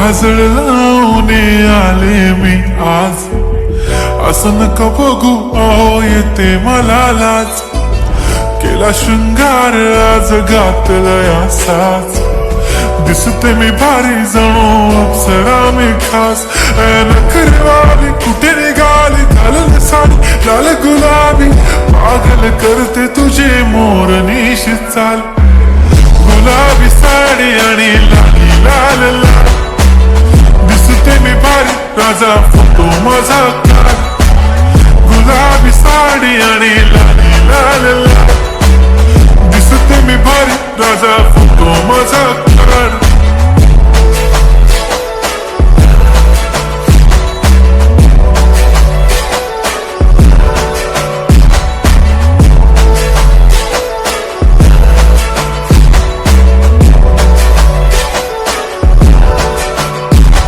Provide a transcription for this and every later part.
काजळ लावून आले मी आज, असं नका बघू अहो येते मला लाज. केला शृंगार आज घातलाय असाच, दिसते मी भारी जणू अप्सरा मी खास. नखरवाली कुठे निघाली घालून साडी लाल गुलाबी, पागल करते तुझे मोरनीश चाल. गुलाबी साडी आणि लाली लाल लाल, दिसते मी भारी राजा फोटो माझा काढ. गुलाबी साडी आणि लाली लाल लाल, दिसते मी भारी राजा फोटो माझा काढ.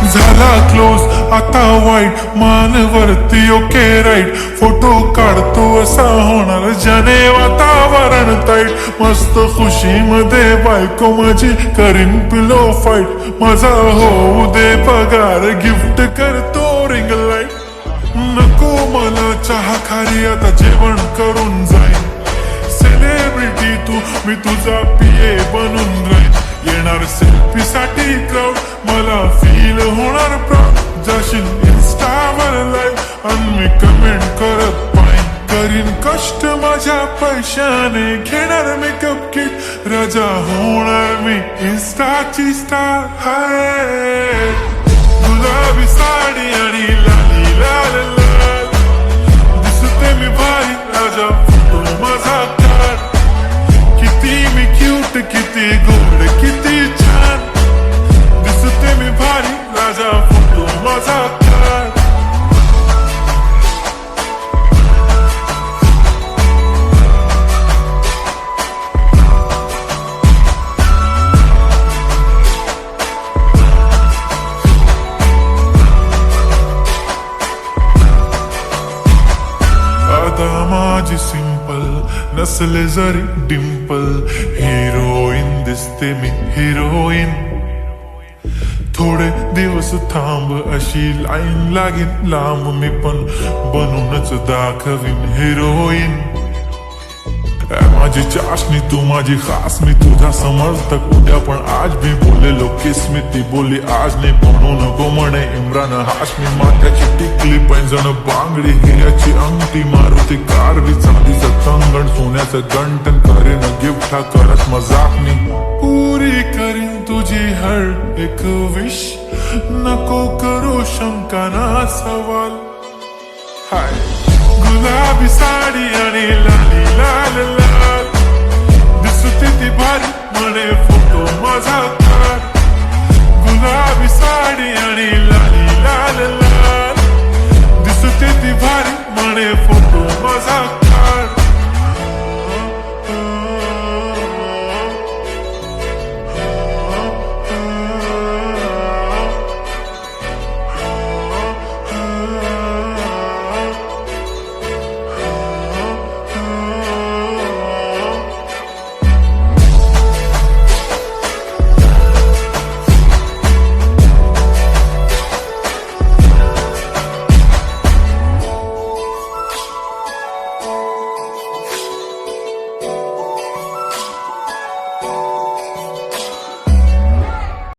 झाला क्लोज आता वाईट, मानवरती ओके राईट. फोटो काढतो असा होणार ज्याने वातावरण ताईट. मस्त खुशी मध्ये बायको माझी करीन पिलो फाईट. माझा होऊ दे पगार गिफ्ट करतो रिंग लाईट. नको मला चहा खारी आता जेवण करून जाईन. सेलिब्रिटी तू मी तुझा पिये बनून राहीन. येणार सेल्फी साठी क्राऊड मला फील होणार प्राऊड. जाशील इन्स्टावर लाईव्ह आणि मी कमेंट करत पाहिन. करीन कष्ट माझ्या पैशाने घेणार मेकअप किट. राजा होणार मी इन्स्टाची स्टार. हाय गुलाबी साडी आणि लाली लाल लाल, दिसते मी भारी राजा फोटो माझा काढ. किती मी क्यूट किती गोड किती छान, दिसते मी भारी राजा फोटो माझा काढ. आता माझी सिंपल नसले जरी डिंपल, हिरोईन दिसते मी हिरोईन. थोडे दिवस थांब अशी लाईन लागेल लांब, मी पण बनूनच दाखवीन हिरोईन. माझी चाशनी तू माझी खास, मी तुझा समर्थक उद्या पण आज मी बोलेलो किस मी. ती बोली आज नाही म्हणू नको म्हणे इम्रान हाशमी. माथ्याची टिकली पैंजण बांगडी हिऱ्याची अंगठी, मारुती कारवी चांदीचं कंगण सोन्याचं गंटन. करेन गिफ्ट हा करत मजाक मी, पुरी करीन तुझी हर एक विश. नको करू शंका ना सवाल. हाय गुलाबी साडी आणि लाली लाल लाल, दिसते ती भारी म्हणे फोटो माझा काढ. गुलाबी साडी आणि लाली लाल लाल, दिसते ती भारी म्हणे फोटो माझा